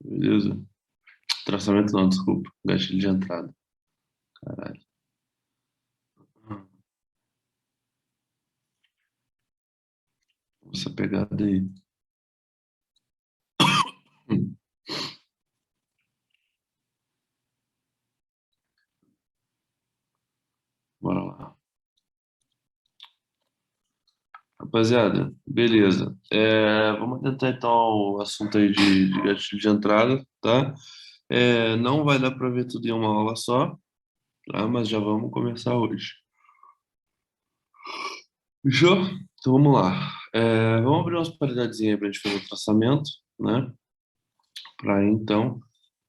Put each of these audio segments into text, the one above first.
Beleza? Traçamento não, desculpa. Gatilho de entrada. Caralho. Essa pegada aí. Hum, Bora lá. Rapaziada, beleza. Vamos tentar então o assunto aí de gatilho de entrada, tá? Não vai dar para ver tudo em uma aula só, tá? Mas já vamos começar hoje. Fechou? Então vamos lá. Vamos abrir umas paridadezinhas para a gente fazer o traçamento, né? Para então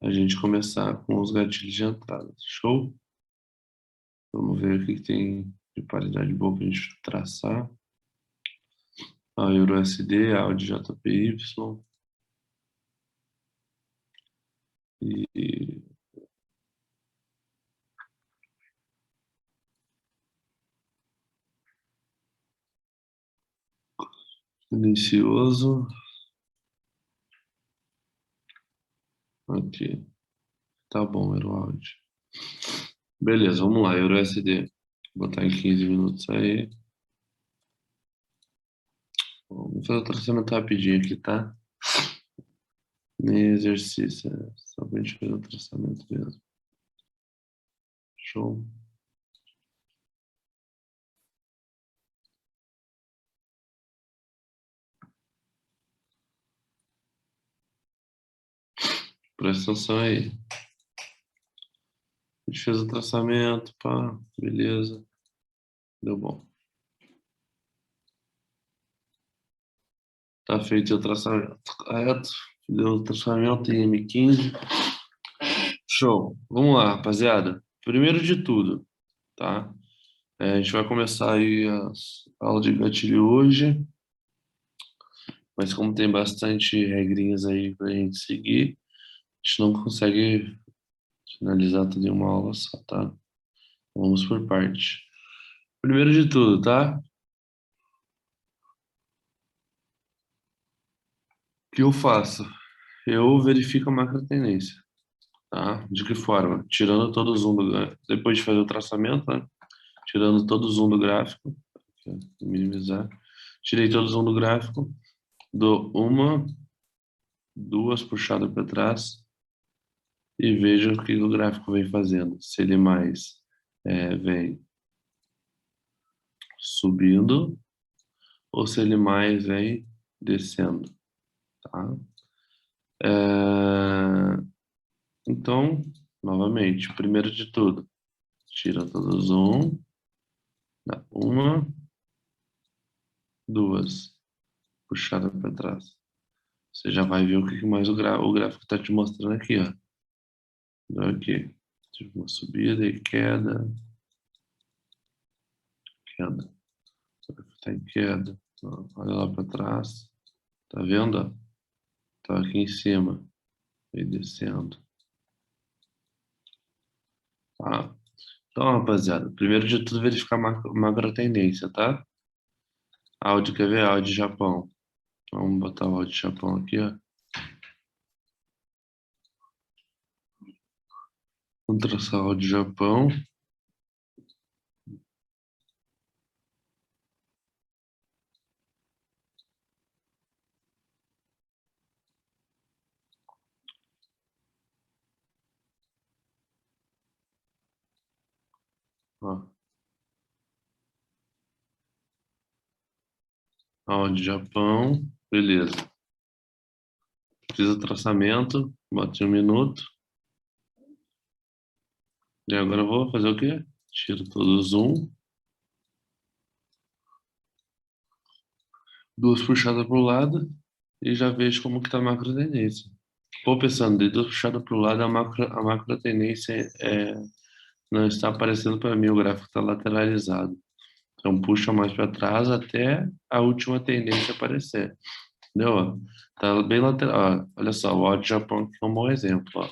a gente começar com os gatilhos de entrada. Show? Vamos ver o que tem de paridade boa para a gente traçar. A EuroSD, Audi JPY e silencioso. Aqui. Tá bom, EuroAudi. Beleza, vamos lá, EuroSD. Vou botar em 15 minutos aí. Vamos fazer o traçamento rapidinho aqui, tá? Nem exercício, só pra gente fazer o traçamento mesmo. Show. Presta atenção aí. A gente fez o traçamento, pá, beleza. Deu bom. Tá feito o traçamento correto. Deu o traçamento em M15. Show. Vamos lá, rapaziada. Primeiro de tudo, tá? A gente vai começar aí a aula de gatilho hoje, mas como tem bastante regrinhas aí pra gente seguir, a gente não consegue finalizar tudo em uma aula só, tá? Vamos por parte. Primeiro de tudo, tá? O que eu faço? Eu verifico a macrotendência, tá? De que forma? Tirando todo o zoom depois de fazer o traçamento, né? Tirando todo o zoom do gráfico, minimizar. Tirei todo o zoom do gráfico, dou uma, duas puxadas para trás e vejo o que o gráfico vem fazendo. Se ele mais vem subindo ou se ele mais vem descendo, tá? É, Então, novamente, primeiro de tudo, tira todo o zoom, dá uma, duas, puxada para trás. Você já vai ver o que mais o gráfico está te mostrando aqui, ó. Então, aqui, tive uma subida e queda, queda. Está em queda. Ó, olha lá para trás. Tá vendo? Ó? Tá aqui em cima e descendo. Tá? Então, rapaziada, primeiro de tudo, verificar a macro tendência, tá? Áudio, quer ver? Áudio Japão. Vamos botar o áudio Japão aqui, ó. Vamos traçar o áudio Japão. Ó. Áudio Japão. Beleza. Fiz o traçamento. Botei 1 minuto. E agora eu vou fazer o quê? Tiro todo o zoom. Duas puxadas para o lado. E já vejo como que tá a macro tendência. Vou pensando, de duas puxadas para o lado, a macro tendência não está aparecendo para mim, o gráfico está lateralizado. Então puxa mais para trás até a última tendência aparecer. Entendeu? Ó? Tá bem lateral. Ó, olha só, o áudio Japão aqui é um bom exemplo. Ó.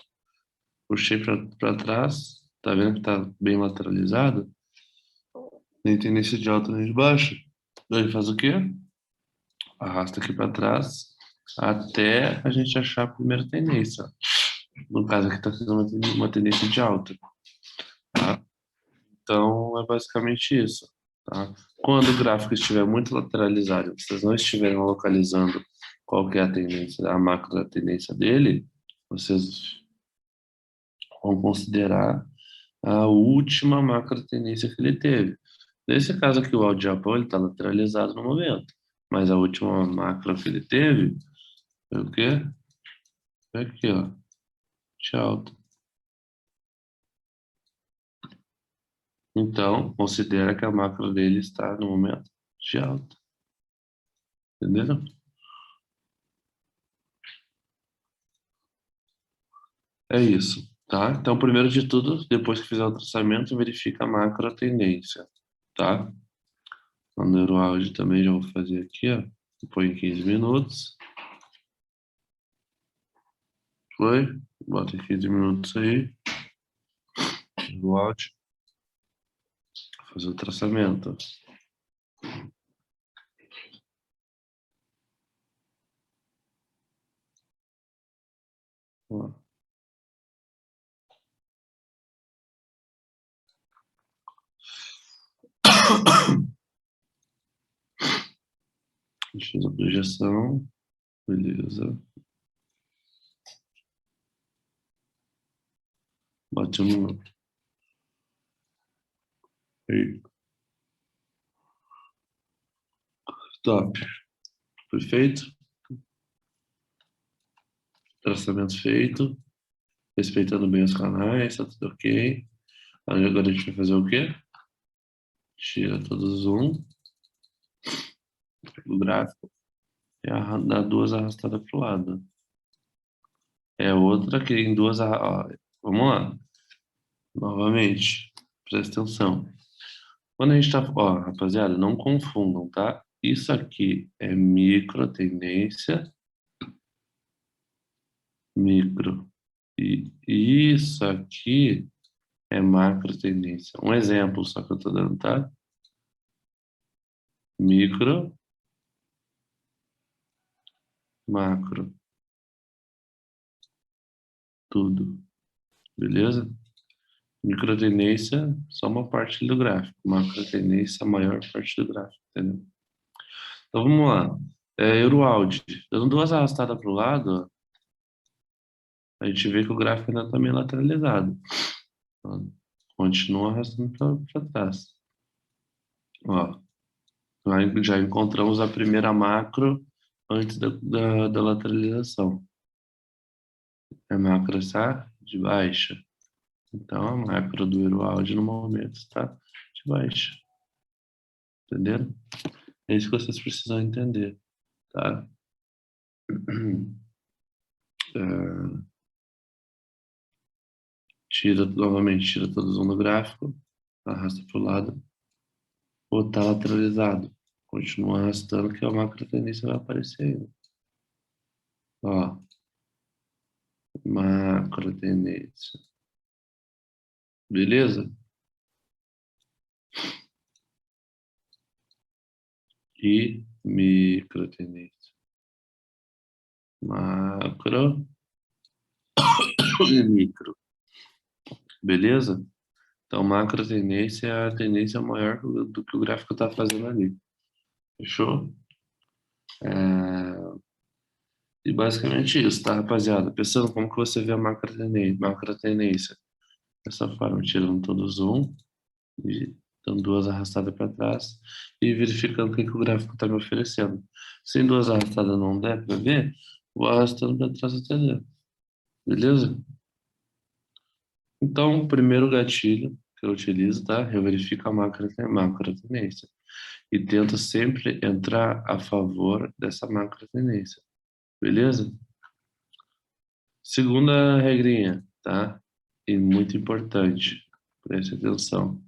Puxei para trás, tá vendo que tá bem lateralizado? Nem tendência de alta nem de baixa. Daí faz o quê? Arrasta aqui para trás até a gente achar a primeira tendência. No caso aqui está sendo uma tendência de alta, tá? Então, é basicamente isso, tá? Quando o gráfico estiver muito lateralizado, vocês não estiverem localizando qual que é a tendência, a macro tendência dele, vocês vão considerar a última macro tendência que ele teve. Nesse caso aqui, o áudio Japão, ele está lateralizado no momento, mas a última macro que ele teve foi o quê? Foi aqui, ó, de alta. Então, considera que a macro dele está no momento de alta. Entenderam? É isso, tá? Então, primeiro de tudo, depois que fizer o traçamento, verifica a macro tendência, tá? O neuroáudio também já vou fazer aqui, ó. Põe em 15 minutos. Foi? Bota em 15 minutos aí. No áudio. Fazer o traçamento. Ó. Fiz a projeção. Beleza. Bate um minuto. Aí. Top. Perfeito? Traçamento feito. Respeitando bem os canais, tá tudo ok. Agora a gente vai fazer o quê? Tira todo o zoom do gráfico e dá duas arrastadas pro lado. É outra que em duas... Ó, vamos lá. Novamente, presta atenção. Quando a gente tá... Ó, rapaziada, não confundam, tá? Isso aqui é micro tendência, micro. E isso aqui é macro tendência. Um exemplo só que eu tô dando, tá? Micro, macro. Tudo. Beleza? Microtendência, só uma parte do gráfico. Macrotendência, a maior parte do gráfico, entendeu? Então vamos lá. Euroaud. Dando duas arrastadas para o lado, ó, a gente vê que o gráfico ainda está meio lateralizado. Ó, continua arrastando para trás. Ó, já encontramos a primeira macro antes da lateralização. A macro está de baixa. Então a macro do Euroaud no momento está de baixa. Entenderam? É isso que vocês precisam entender, tá? É, novamente, tira todo o zoom do gráfico, arrasta para o lado, ou tá lateralizado. Continua arrastando que a macro tendência vai aparecer ainda. Ó, macro tendência. Beleza? E micro tendência. Macro e micro. Beleza? Então, macro tendência é a tendência maior do que o gráfico está fazendo ali. Fechou? E basicamente isso, tá, rapaziada? Pensando como que você vê a macro tendência. Dessa forma, tirando todo o zoom, e dando duas arrastadas para trás e verificando o que o gráfico está me oferecendo. Se em duas arrastadas não der para ver, vou arrastando para trás até der. Beleza? Então, o primeiro gatilho que eu utilizo, tá? Eu verifico a macro tendência e tento sempre entrar a favor dessa macro tendência. Beleza? Segunda regrinha, tá? E muito importante, preste atenção.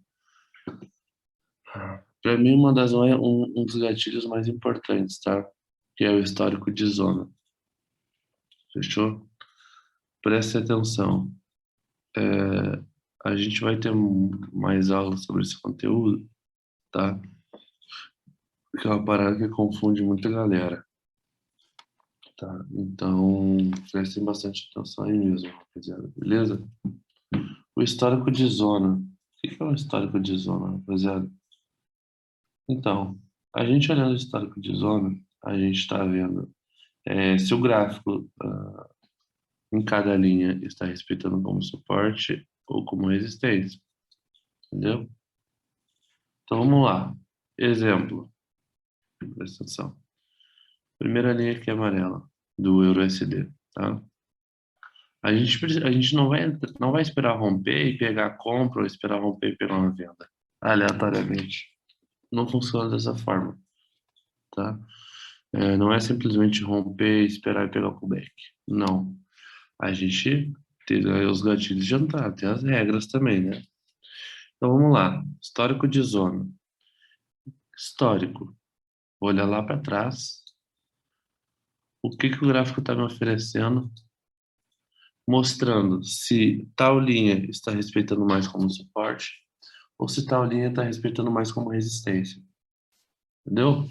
Para mim, um dos gatilhos mais importantes, tá? Que é o histórico de zona. Fechou? Preste atenção. A gente vai ter mais aulas sobre esse conteúdo, tá? Porque é uma parada que confunde muita galera, Tá? Então, prestem bastante atenção aí mesmo, rapaziada, beleza? O histórico de zona. O que é o histórico de zona, rapaziada? Então, a gente olhando o histórico de zona, a gente está vendo se o gráfico em cada linha está respeitando como suporte ou como resistência, entendeu? Então vamos lá. Exemplo, presta atenção. Primeira linha aqui amarela, do EURUSD, tá? A gente não vai esperar romper e pegar a compra ou esperar romper e pegar uma venda, aleatoriamente. Não funciona dessa forma, tá? Não é simplesmente romper, esperar e pegar o pullback. Não. A gente tem os gatilhos de entrada, tem as regras também, né? Então vamos lá. Histórico de zona. Histórico. Olha lá para trás. O que que o gráfico está me oferecendo? Mostrando se tal linha está respeitando mais como suporte ou se tal linha está respeitando mais como resistência. Entendeu?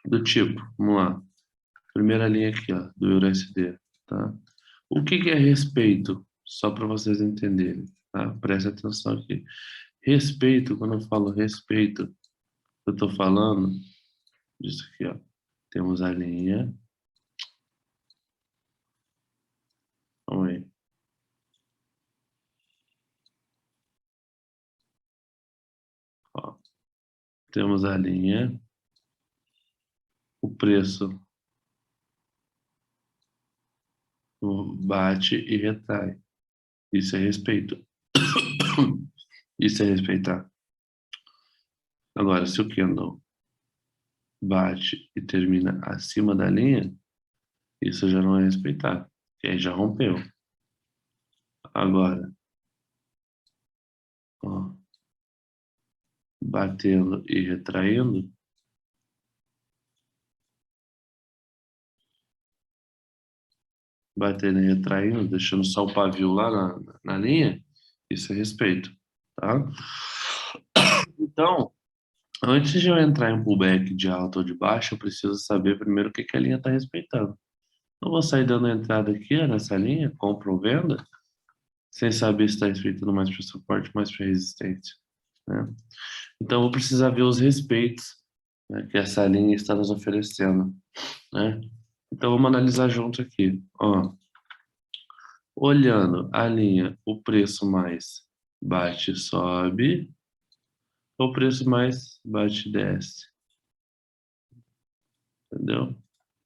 Do tipo, vamos lá. Primeira linha aqui, ó, do EURUSD, tá? O que que é respeito? Só para vocês entenderem, tá? Presta atenção aqui. Respeito, quando eu falo respeito, eu estou falando disso aqui, ó. Temos a linha. Vamos aí. Ó. Temos a linha. O preço bate e retrai. Isso é respeito. Isso é respeitar. Agora, se o candle bate e termina acima da linha, isso já não é respeitar. E aí já rompeu. Agora, ó, batendo e retraindo, batendo e retraindo, deixando só o pavio lá na linha, isso é respeito, tá? Então, antes de eu entrar em pullback de alta ou de baixa, eu preciso saber primeiro o que que a linha está respeitando. Não vou sair dando entrada aqui, ó, nessa linha, compra ou venda, sem saber se está respeitando mais para suporte, mais para resistência, né? Então, eu vou precisar ver os respeitos, né, que essa linha está nos oferecendo, né? Então, vamos analisar junto aqui, ó. Olhando a linha, o preço mais bate e sobe, o preço mais bate e desce, entendeu?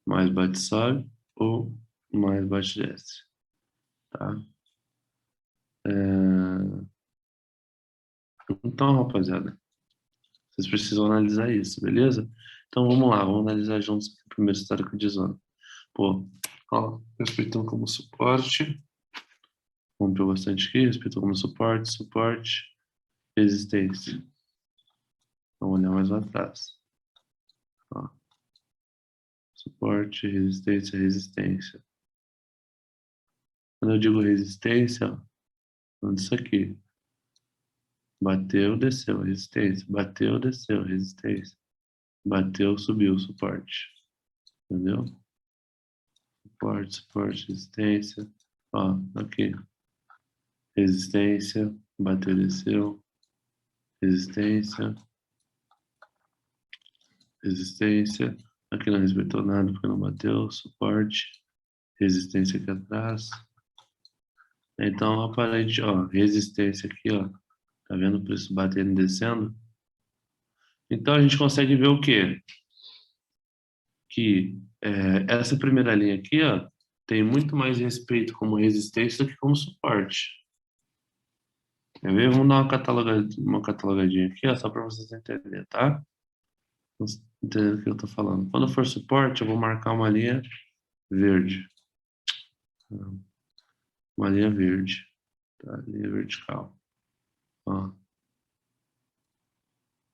Mais bate e sobe, ou mais bate e desce, tá? Então, rapaziada, vocês precisam analisar isso, beleza? Então, vamos lá, vamos analisar juntos aqui o primeiro histórico de zona. Pô, ó, respeitando como suporte, rompeu bastante aqui, respeitou como suporte, suporte, resistência. Vamos olhar mais lá atrás. Ó, suporte, resistência, resistência. Quando eu digo resistência, ó, falando isso aqui. Bateu, desceu, resistência. Bateu, desceu, resistência. Bateu, subiu, suporte. Entendeu? Suporte, suporte, resistência. Ó, aqui. Resistência. Bateu, desceu. Resistência. Resistência. Aqui não respeitou nada porque não bateu. Suporte. Resistência aqui atrás. Então, aparente, ó, resistência aqui, ó. Tá vendo o preço batendo e descendo? Então, a gente consegue ver o quê? Que essa primeira linha aqui, ó, tem muito mais respeito como resistência do que como suporte. Quer ver? Vamos dar uma catalogadinha aqui, ó, só para vocês entenderem, tá? Vocês entenderem o que eu tô falando. Quando for suporte, eu vou marcar uma linha verde. Uma linha verde, tá? Linha vertical. Ó,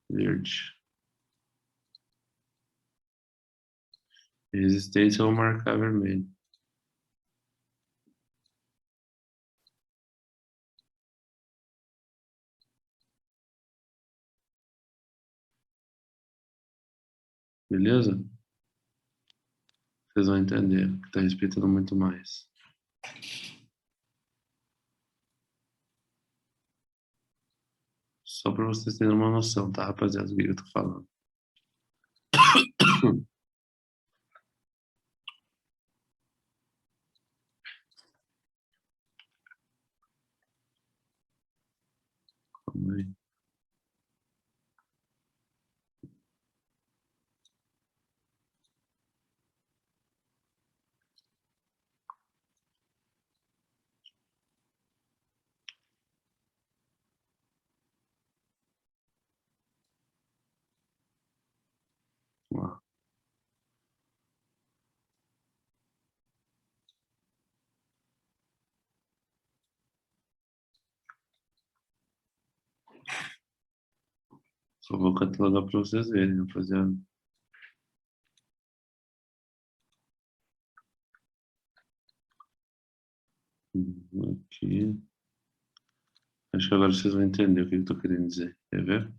verde. Resistência eu vou marcar vermelho. Beleza? Vocês vão entender que está respeitando muito mais. Só para vocês terem uma noção, tá, rapaziada, do que eu tô falando. Calma aí. Vamos lá. Só vou catalogar para vocês verem, rapaziada. Aqui. Acho que agora vocês vão entender o que eu tô querendo dizer. Quer ver?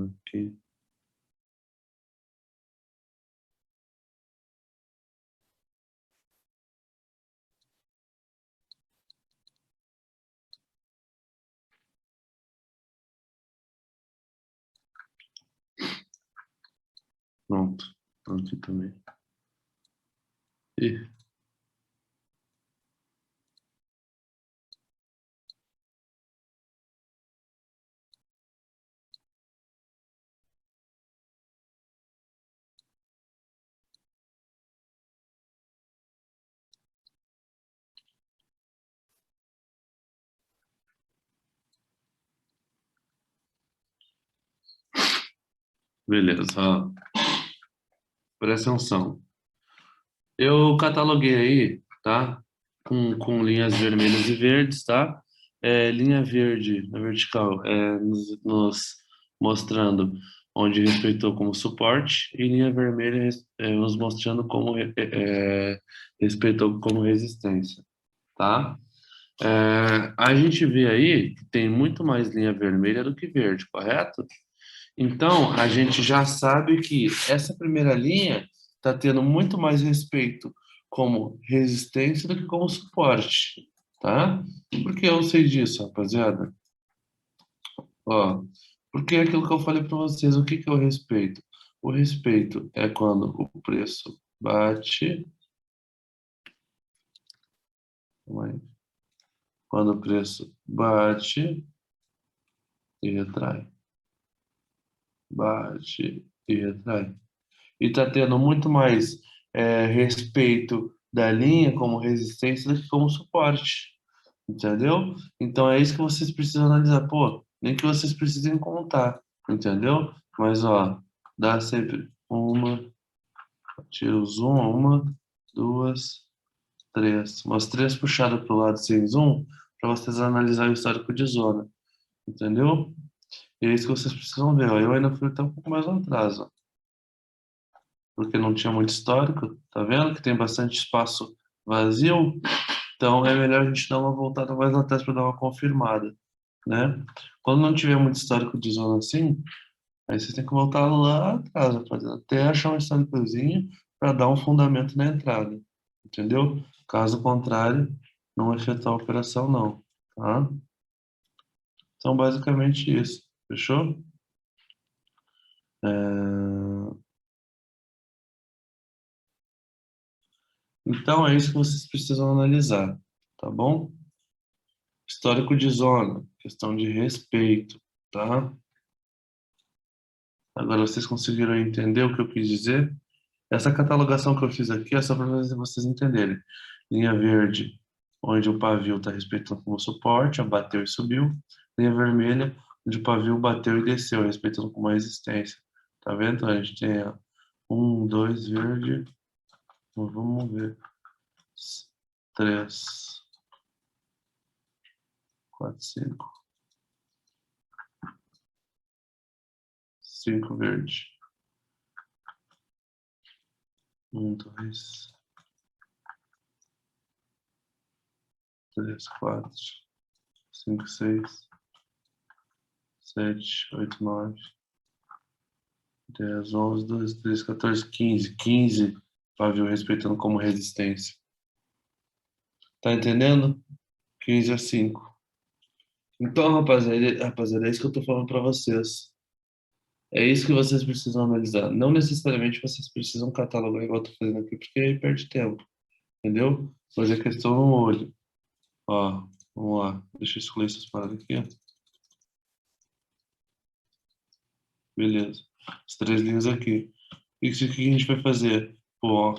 Aqui. Pronto. Aqui também. Ih, beleza, ó. Presta atenção. Eu cataloguei aí, tá? Com linhas vermelhas e verdes, tá? Linha verde, na vertical, nos mostrando onde respeitou como suporte, e linha vermelha nos mostrando como respeitou como resistência, tá? A gente vê aí que tem muito mais linha vermelha do que verde, correto? Então, a gente já sabe que essa primeira linha está tendo muito mais respeito como resistência do que como suporte, tá? E por que eu sei disso, rapaziada? Ó, porque é aquilo que eu falei para vocês, o que que é o respeito? O respeito é quando o preço bate, calma aí. Quando o preço bate e retrai, bate e retrai. E está tendo muito mais respeito da linha como resistência do que como suporte, entendeu? Então é isso que vocês precisam analisar. Pô, nem que vocês precisem contar, entendeu? Mas, ó, dá sempre uma, tira o zoom, uma, duas, três. Umas três puxadas para o lado sem zoom, para vocês analisarem o histórico de zona, entendeu? E é isso que vocês precisam ver, ó. Eu ainda fui até um pouco mais atrás, ó, porque não tinha muito histórico, tá vendo que tem bastante espaço vazio? Então é melhor a gente dar uma voltada mais atrás para dar uma confirmada, né? Quando não tiver muito histórico de zona assim, aí vocês têm que voltar lá atrás, rapaziada, até achar um históricozinho para dar um fundamento na entrada, entendeu? Caso contrário, não vai afetar a operação não, tá? Então basicamente isso, fechou? É, então é isso que vocês precisam analisar, tá bom? Histórico de zona, questão de respeito, tá? Agora vocês conseguiram entender o que eu quis dizer? Essa catalogação que eu fiz aqui é só para vocês entenderem. Linha verde, onde o pavio está respeitando como suporte, ó, bateu e subiu. Linha vermelha, onde o pavio bateu e desceu, respeitando como resistência. Tá vendo? Então, a gente tem ó, um, dois, verde. Vamos ver. Três. 4, 5. 5 verde. 1, 2, 3, 4, 5, 6, 7, 8, 9, 10, 11, 12, 13, 14, 15. 15 pavio respeitando como resistência. Tá entendendo? 15 a 5. Então, rapaziada, é isso que eu tô falando pra vocês. É isso que vocês precisam analisar. Não necessariamente vocês precisam catalogar igual eu tô fazendo aqui, porque aí perde tempo. Entendeu? Mas é questão no olho. Ó, vamos lá. Deixa eu excluir essas paradas aqui, ó. Beleza. As 3 linhas aqui. Isso aqui que a gente vai fazer? Pô, ó.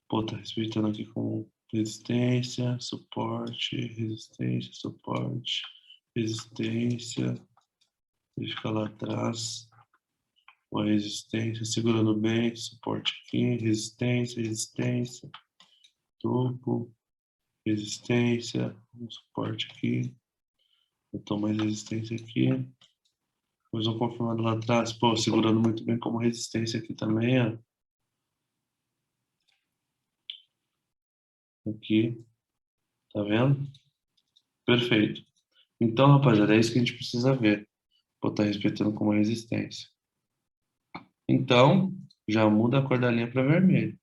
Pô, tá respeitando aqui com resistência, suporte, resistência, suporte, resistência. Deixa eu ficar lá atrás. Uma resistência, segurando bem, suporte aqui, resistência, resistência, topo, resistência, um suporte aqui, botou mais resistência aqui, depois um confirmado lá atrás, pô, segurando muito bem como resistência aqui também, ó. Aqui, tá vendo? Perfeito. Então, rapaziada, é isso que a gente precisa ver. Pô, tá respeitando como resistência. Então, já muda a cor da linha para vermelho.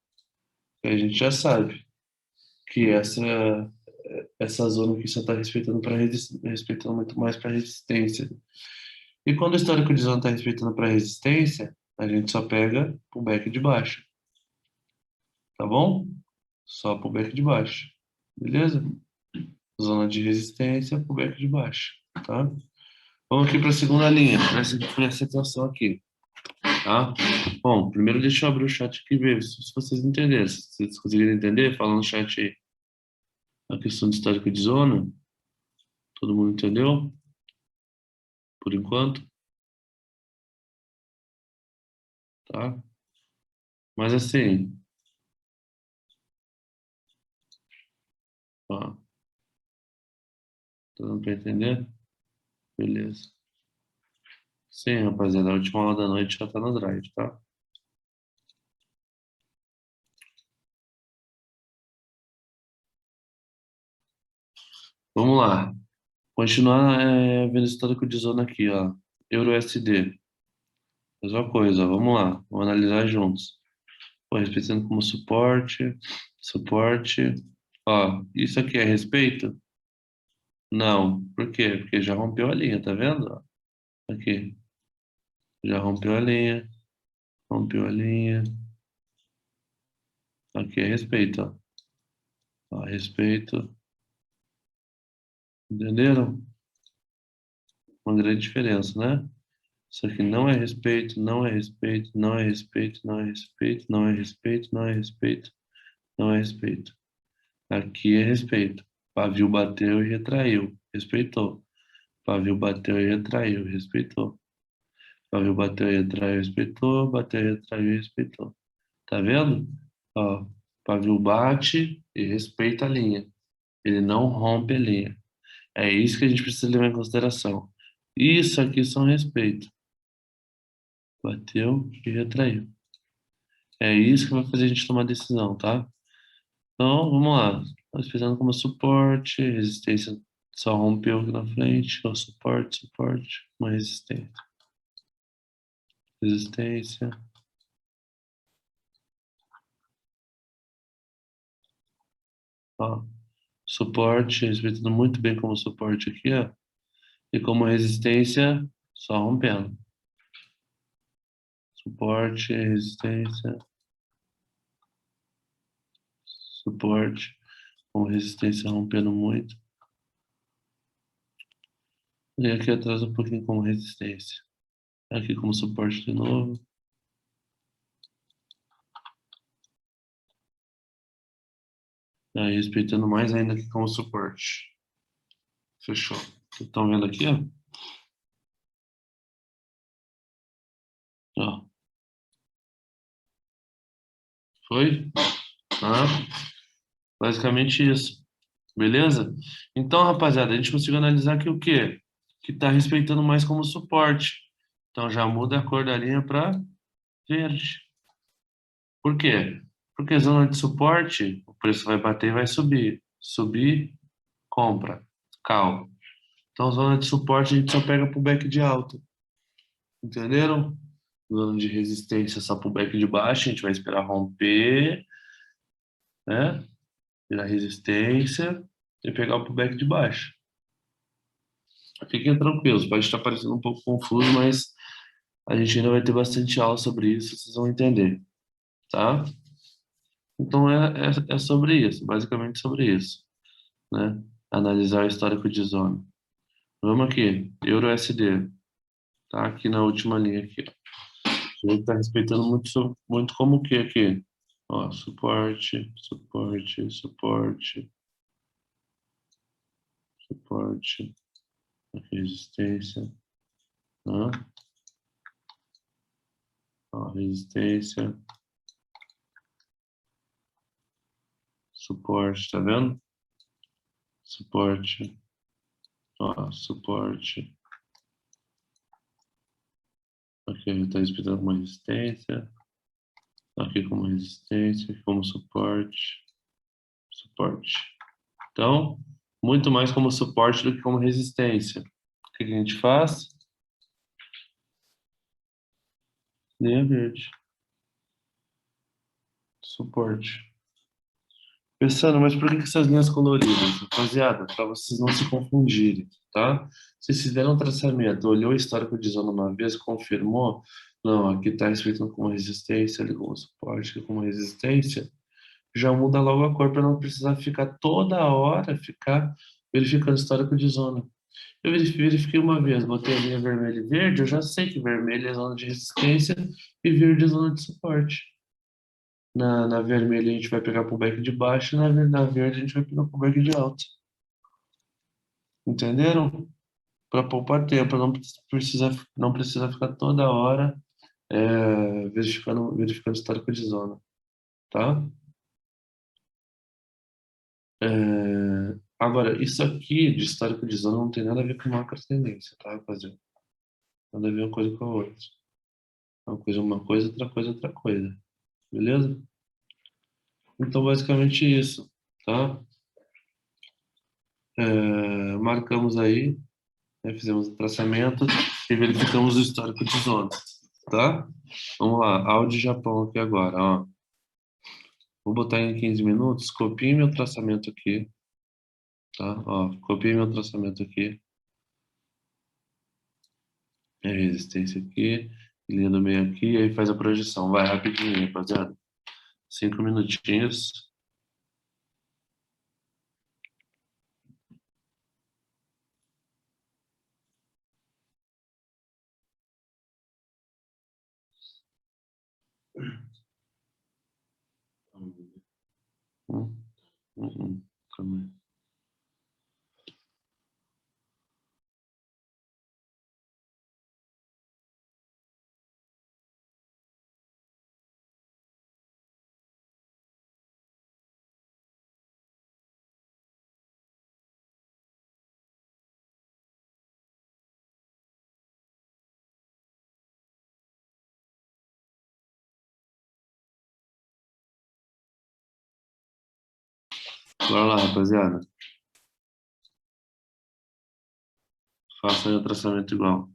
E a gente já sabe que essa zona aqui só está respeitando muito mais para resistência. E quando o histórico de zona está respeitando para resistência, a gente só pega o back de baixo, tá bom? Só pro back de baixo, beleza? Zona de resistência pro back de baixo, tá? Vamos aqui para a segunda linha, presta atenção aqui, tá? Bom, primeiro deixa eu abrir o chat aqui e ver se vocês entenderam. Se vocês conseguirem entender, fala no chat aí. A questão de histórico de zona, todo mundo entendeu? Por enquanto, tá? Mas assim, ó, tá dando pra entender? Beleza. Sim, rapaziada, a última aula da noite já tá no drive, tá? Vamos lá. Continuar vendo o histórico de zona aqui, ó. Euro USD. Mesma coisa, ó. Vamos lá. Vamos analisar juntos. Pô, respeitando como suporte. Suporte. Ó, isso aqui é respeito? Não. Por quê? Porque já rompeu a linha, tá vendo? Ó, aqui. Já rompeu a linha. Rompeu a linha. Aqui é respeito, ó. Ó, respeito. Entenderam? Uma grande diferença, né? Isso aqui não é respeito, não é respeito, não é respeito, não é respeito, não é respeito, não é respeito, não é respeito. Aqui é respeito. Pavio bateu e retraiu. Respeitou. Pavio bateu e retraiu. Respeitou. Pavio bateu e retraiu. Respeitou. Bateu e retraiu. Respeitou. Tá vendo? Ó, pavio bate e respeita a linha. Ele não rompe a linha. É isso que a gente precisa levar em consideração. Isso aqui são respeito. Bateu e retraiu. É isso que vai fazer a gente tomar decisão, tá? Então, vamos lá. Nós fizemos como suporte, resistência só rompeu aqui na frente, ó, suporte, suporte, uma resistência. Resistência, ó, suporte, respeitando muito bem como suporte aqui, ó, e como resistência, só rompendo. Suporte, resistência, suporte, com resistência rompendo muito. E aqui atrás um pouquinho como resistência. Aqui como suporte de novo. Aí respeitando mais ainda aqui como suporte. Fechou. Estão vendo aqui, ó? Ó, foi? Ah, basicamente isso. Beleza? Então, rapaziada, a gente conseguiu analisar que o quê? Que está respeitando mais como suporte. Então já muda a cor da linha para verde. Por quê? Porque zona de suporte, o preço vai bater e vai subir. Subir, compra. Call. Então, zona de suporte a gente só pega pro back de alta. Entenderam? Zona de resistência só pro back de baixo. A gente vai esperar romper, né? Virar resistência e pegar o pullback de baixo. Fiquem tranquilos, pode estar parecendo um pouco confuso, mas a gente ainda vai ter bastante aula sobre isso, vocês vão entender, tá? Então é sobre isso, basicamente sobre isso, né? Analisar o histórico de zona. Vamos aqui, Euro SD, tá? Aqui na última linha aqui, ó. Ele está respeitando muito, muito como o que aqui? Ó, suporte, suporte, suporte, suporte, resistência, né? Ó, resistência, suporte, tá vendo? Suporte, ó, suporte. Aqui ele está explicando como resistência. Aqui como resistência, aqui como suporte, suporte. Então, muito mais como suporte do que como resistência. O que a gente faz? Linha verde. Suporte. Pensando, mas por que essas linhas coloridas? Rapaziada, para vocês não se confundirem, tá? Vocês fizeram um traçamento, olhou o histórico de zona uma vez, confirmou, não, aqui está respeitando como resistência, ali como suporte, aqui como resistência, já muda logo a cor para não precisar ficar toda hora, ficar verificando o histórico de zona. Eu verifiquei uma vez, botei a linha vermelha e verde, eu já sei que vermelho é zona de resistência e verde é zona de suporte. Na vermelha a gente vai pegar pullback de baixo, na verde a gente vai pegar pullback de alto. Entenderam? Para poupar tempo, não precisa ficar toda hora verificando o histórico de zona, tá? Agora, isso aqui de histórico de zona não tem nada a ver com macro tendência, tá, rapaziada? Nada a ver uma coisa com a outra. Uma coisa, outra coisa, outra coisa. Beleza? Então, basicamente isso, tá? Marcamos aí, né, fizemos o traçamento e verificamos o histórico de zona, tá? Vamos lá, áudio Japão aqui agora, ó. Vou botar em 15 minutos, copie meu traçamento aqui, tá? Ó, copie meu traçamento aqui, resistência aqui, linha do meio aqui, aí faz a projeção. Vai rapidinho, rapaziada. 5 minutinhos. Hum, calma aí. Bora lá, rapaziada. Faça aí o traçamento igual.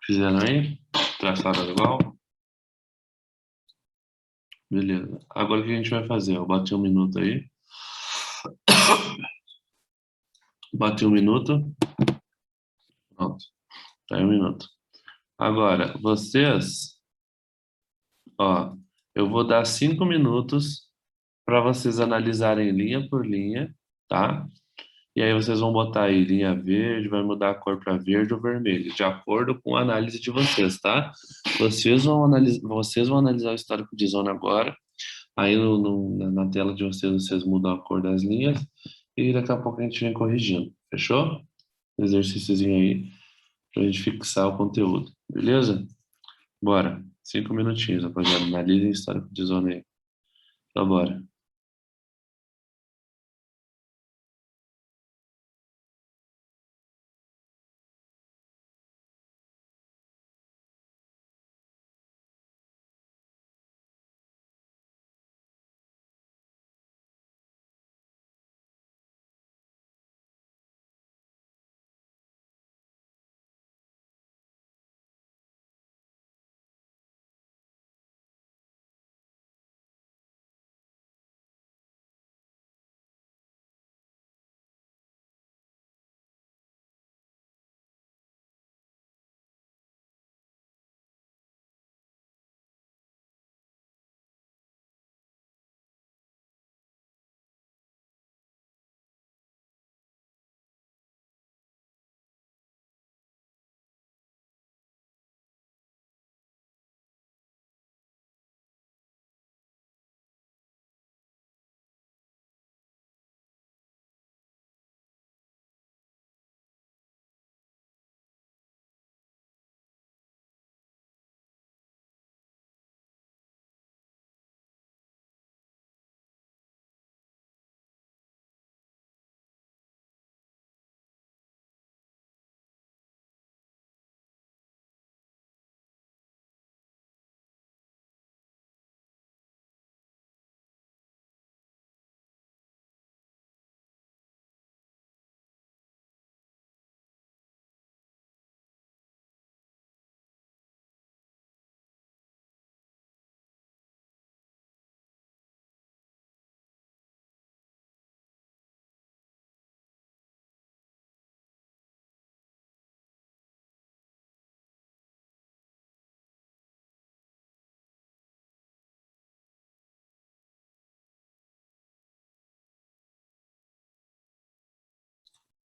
Fizeram aí? Traçaram igual? Beleza. Agora o que a gente vai fazer? Eu bati um minuto aí. Bati um minuto. Pronto. Tá aí um minuto. Agora, vocês, ó, eu vou dar 5 minutos para vocês analisarem linha por linha, tá? E aí vocês vão botar aí linha verde, vai mudar a cor para verde ou vermelho, de acordo com a análise de vocês, tá? Vocês vão analisar o histórico de zona agora. Aí na tela de vocês, vocês mudam a cor das linhas e daqui a pouco a gente vem corrigindo. Fechou? Exercíciozinho aí pra gente fixar o conteúdo. Beleza? Bora. 5 minutinhos, rapaziada. Analisem o histórico de zona aí. Então, bora.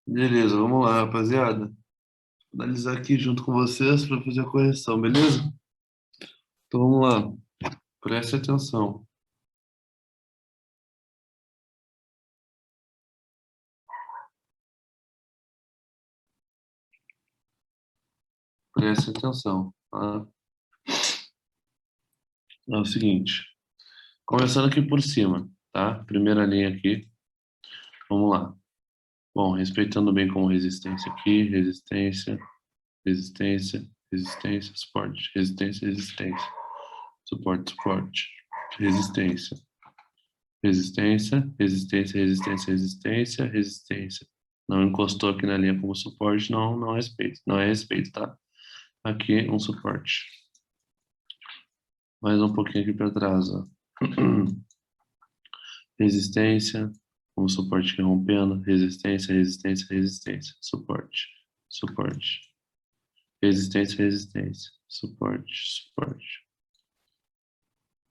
Beleza, vamos lá, rapaziada. Analisar aqui junto com vocês para fazer a correção, beleza? Então vamos lá. Preste atenção. Preste atenção, tá? É o seguinte. Começando aqui por cima, tá? Primeira linha aqui. Vamos lá. Bom, respeitando bem como resistência aqui, resistência, resistência, resistência, suporte, resistência, resistência, suporte, suporte, resistência, resistência, resistência, resistência, resistência, resistência. Não encostou aqui na linha como suporte, não respeito, não é respeito, tá? Aqui um suporte. Mais um pouquinho aqui para trás, ó. Resistência, como suporte aqui rompendo, resistência, resistência, resistência, suporte, suporte, resistência, resistência, suporte, suporte.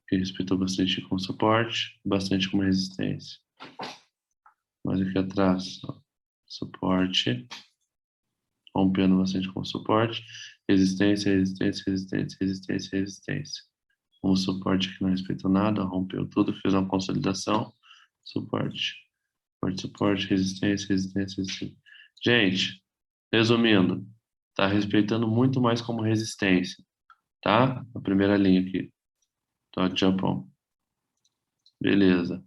Aqui respeitou bastante com suporte, bastante com resistência. Mas aqui atrás, ó, suporte, rompendo bastante com suporte, resistência, resistência, resistência, resistência, resistência. Com suporte que não respeitou nada, rompeu tudo, fez uma consolidação, suporte, suporte, suporte, resistência, resistência, resistência. Gente, resumindo, tá respeitando muito mais como resistência, tá? A primeira linha aqui, tá, Japão. Beleza.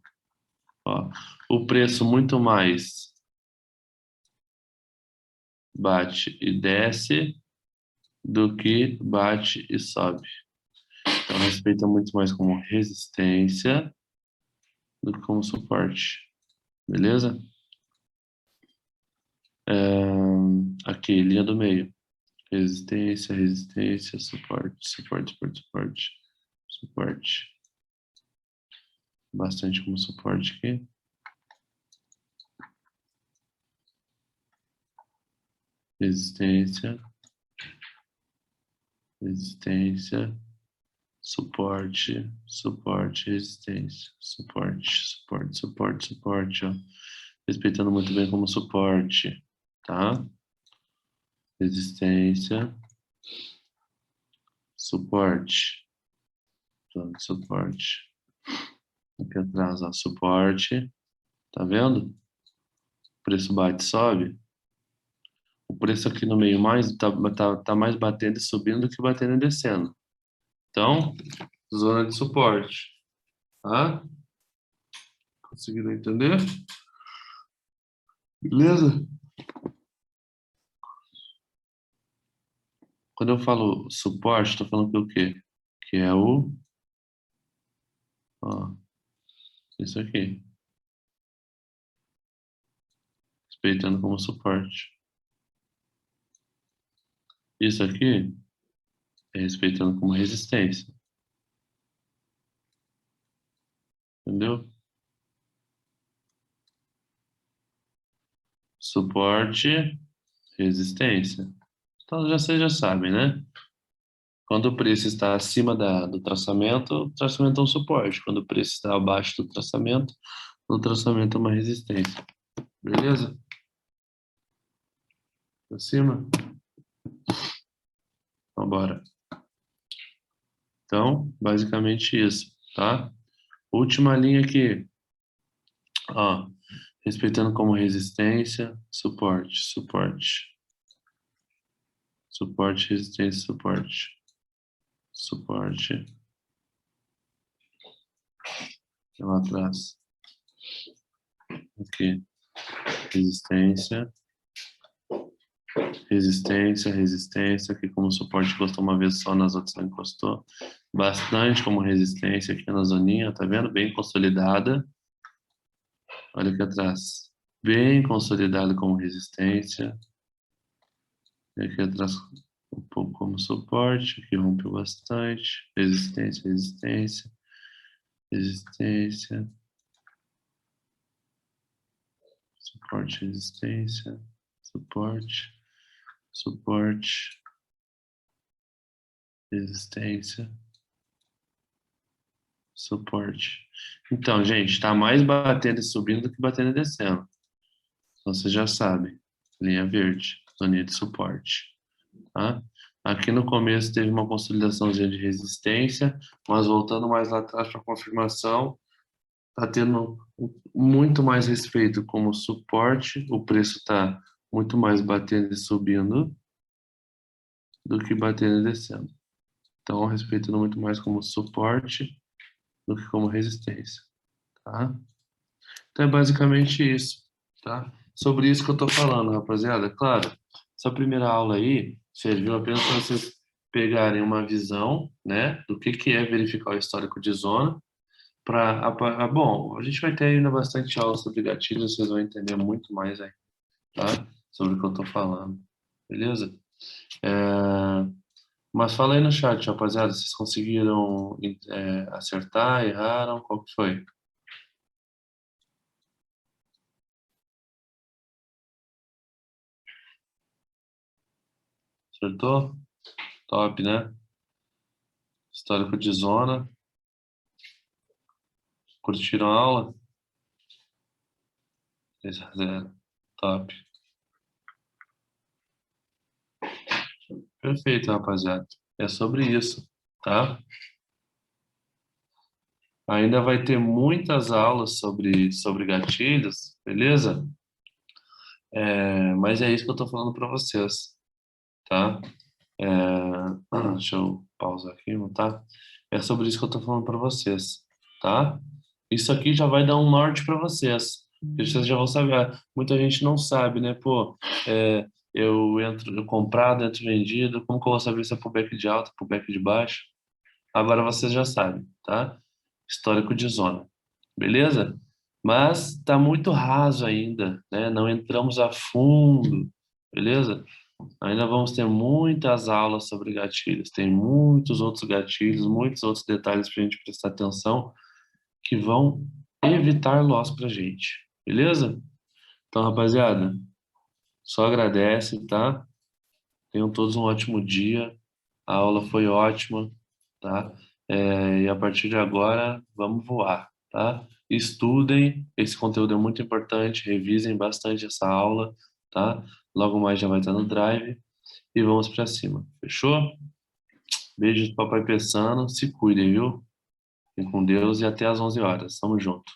Ó, o preço muito mais bate e desce do que bate e sobe. Então, respeita muito mais como resistência do que como suporte. Beleza? Aqui, linha do meio. Resistência, resistência, suporte, suporte, suporte, suporte, suporte. bastante como suporte aqui. Resistência, resistência, suporte, suporte, resistência, suporte, ó. Respeitando muito bem como suporte, tá? Resistência, suporte, pronto, suporte. Aqui atrás, ó, suporte, tá vendo? O preço bate e sobe. O preço aqui no meio mais tá mais batendo e subindo do que batendo e descendo. Então, zona de suporte, tá? Conseguiram entender? Beleza? Quando eu falo suporte, estou falando que o quê? Que é ó, isso aqui, respeitando como suporte. Isso aqui é respeitando como resistência. Entendeu? Suporte, resistência. Então vocês já sabem, né? Quando o preço está acima do traçamento, o traçamento é um suporte. Quando o preço está abaixo do traçamento, o traçamento é uma resistência. Beleza? Acima? Então, bora. Então, basicamente isso, tá? Última linha aqui, ó, respeitando como resistência, suporte, suporte, suporte, resistência, suporte, suporte, e lá atrás, aqui, resistência, resistência, resistência, aqui como suporte encostou uma vez só, nas outras não encostou, bastante como resistência aqui na zoninha, tá vendo? Bem consolidada, olha aqui atrás, bem consolidada como resistência, e aqui atrás um pouco como suporte, aqui rompeu bastante, resistência, resistência, resistência, suporte, resistência, suporte, suporte, resistência, suporte. Então, gente, tá mais batendo e subindo do que batendo e descendo. Então, você já sabe, linha verde, zoninha de suporte, tá? Aqui no começo teve uma consolidaçãozinha de resistência, mas voltando mais lá atrás para confirmação, tá tendo muito mais respeito como suporte, o preço está muito mais batendo e subindo do que batendo e descendo. Então, respeitando muito mais como suporte do que como resistência, tá? Então, é basicamente isso, tá? Sobre isso que eu tô falando, rapaziada. Claro, essa primeira aula aí serviu apenas para vocês pegarem uma visão, né, do que é verificar o histórico de zona. Bom, a gente vai ter ainda bastante aula sobre gatilhos, vocês vão entender muito mais aí, tá? Sobre o que eu tô falando, beleza? É, mas fala aí no chat, rapaziada, vocês conseguiram acertar, erraram, qual que foi? Acertou? Top, né? Histórico de zona. Curtiram a aula? 3-0. Top. Perfeito, rapaziada. É sobre isso, tá? Ainda vai ter muitas aulas sobre gatilhos, beleza? Mas é isso que eu tô falando para vocês, tá? É, deixa eu pausar aqui, tá? É sobre isso que eu tô falando para vocês, tá? Isso aqui já vai dar um norte para vocês. Porque vocês já vão saber. Muita gente não sabe, né? Pô, eu comprado, entro vendido, como que eu vou saber se é pullback de alta, pullback de baixo? Agora vocês já sabem, tá? Histórico de zona. Beleza? Mas tá muito raso ainda, né? Não entramos a fundo, beleza? Ainda vamos ter muitas aulas sobre gatilhos. Tem muitos outros gatilhos, muitos outros detalhes para a gente prestar atenção que vão evitar loss pra gente, beleza? Então, rapaziada, só agradece, tá? Tenham todos um ótimo dia. A aula foi ótima, tá? E a partir de agora, vamos voar, tá? Estudem, esse conteúdo é muito importante, revisem bastante essa aula, tá? Logo mais já vai estar no Drive e vamos pra cima, fechou? Beijos do Papai Pensando, se cuidem, viu? Fiquem com Deus e até às 11 horas. Tamo junto.